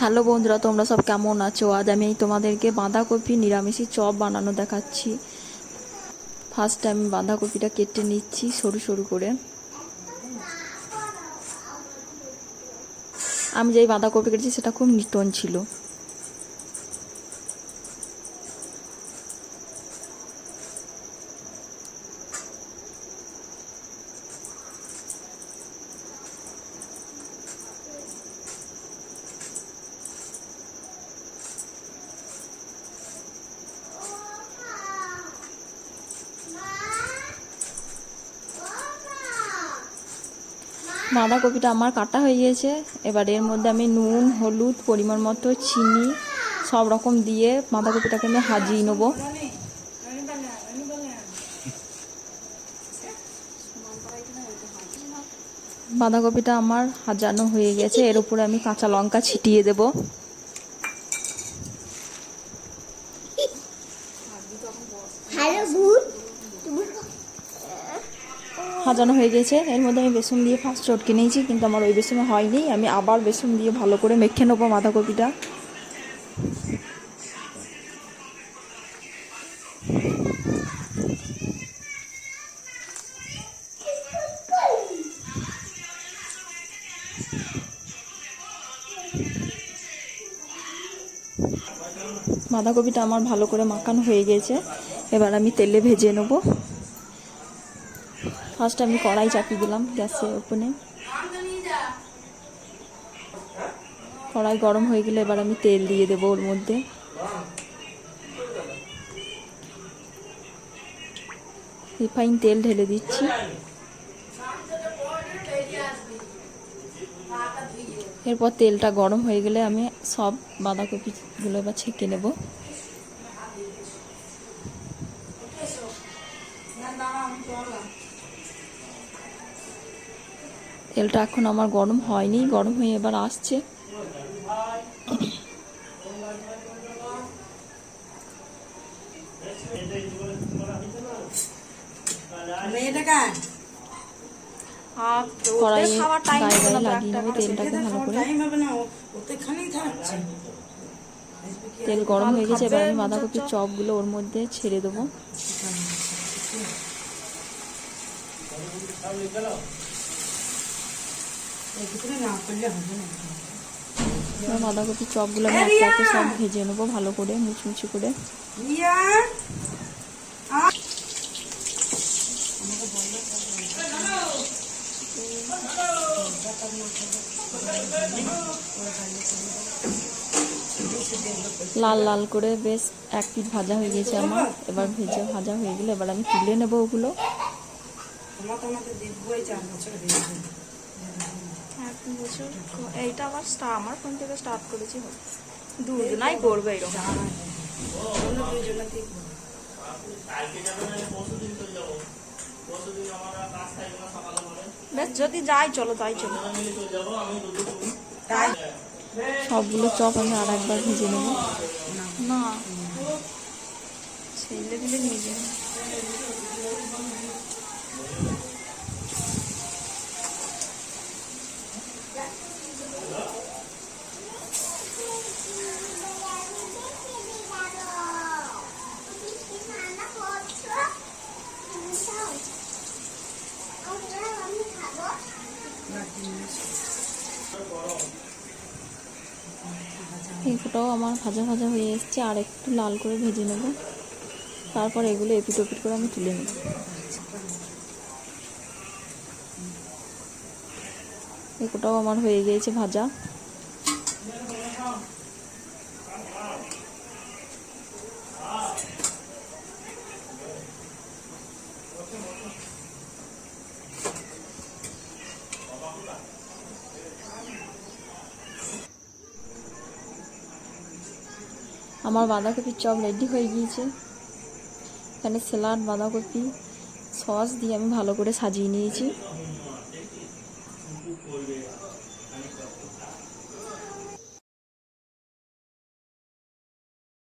Hello বন্ধুরা, তোমরা সব কেমন আছো? আজ আমি তোমাদেরকে বাঁধাকপি নিরামিষি চপ বানানো দেখাচ্ছি। ফার্স্ট আমি বাঁধাকপিটা কেটে নিচ্ছি সরু সরু করে। আমি যেই বাঁধাকপি কেটেছি সেটা খুব নিটন ছিল। বাঁধাকপিটা আমার কাটা হয়ে গিয়েছে। এবার এর মধ্যে আমি নুন, হলুদ, পরিমাণ মতো চিনি সব রকম দিয়ে বাঁধাকপিটাকে আমি ভাজিয়ে নেবো। বাঁধাকপিটা আমার ভাজানো হয়ে গেছে। এর উপরে আমি কাঁচা লঙ্কা ছিটিয়ে দেব। ভাজানো হয়ে গেছে। এর মধ্যে আমি বেসন দিয়ে ফার্স্ট চটকে নিয়েছি, কিন্তু আমার ওই বেসনে হয়নি। আমি আবার বেসন দিয়ে ভালো করে মেখে নেবো বাঁধাকপিটা। বাঁধাকপিটা আমার ভালো করে মাখানো হয়ে গেছে। এবার আমি তেলে ভেজে নেব। ফার্স্ট আমি কড়াই চাপিয়ে দিলাম গ্যাসের ওপেনে। কড়াই গরম হয়ে গেলে এবার আমি তেল দিয়ে দেবো ওর মধ্যে। রিফাইন তেল ঢেলে দিচ্ছি। এরপর তেলটা গরম হয়ে গেলে আমি সব বাঁধাকপিগুলো এবার ছেঁকে নেব। তেলটা এখন আমার গরম হয়নি, গরম হয়ে এবার আসছে। কড়াইয়ে গায়ে গায়ে লাগিয়ে নেবো তেলটাকে ভালো করে। তেল গরম হয়ে গেছে। এবার আমি বাঁধাকপির চপগুলো ওর মধ্যে ছেড়ে দেবো। বাঁধাকপির চপগুলো আমি একে একে সব ভেজে নেবো ভালো করে, মুচমুচি করে। লাল লাল করে বেশ এক পিঠ ভাজা হয়ে গেছে আমার। এবার ভাজা হয়ে গেলে এবার আমি তুলে নেবো ওগুলো। এইটা আবার আমার ফোন থেকে স্টার্ট করেছি, দুজনাই করবে এরকম। বেশ যদি যাই চলো, তাই চলো। সবগুলো চপ আমি আর একবার ভেজে নেব। না ছেলে দিলে নিজে এগুলোও আমার ভাজা ভাজা হয়ে এসছে। আর একটু লাল করে ভেজে নেব। তারপর এগুলো এপিট ওপিট করে আমি তুলে নেব। এগুলোও আমার হয়ে গিয়েছে ভাজা। আমার বাঁধাকপির চপ রেডি হয়ে গিয়েছে। এখানে স্যালাড, বাঁধাকপি, সস দিয়ে আমি ভালো করে সাজিয়ে নিয়েছি।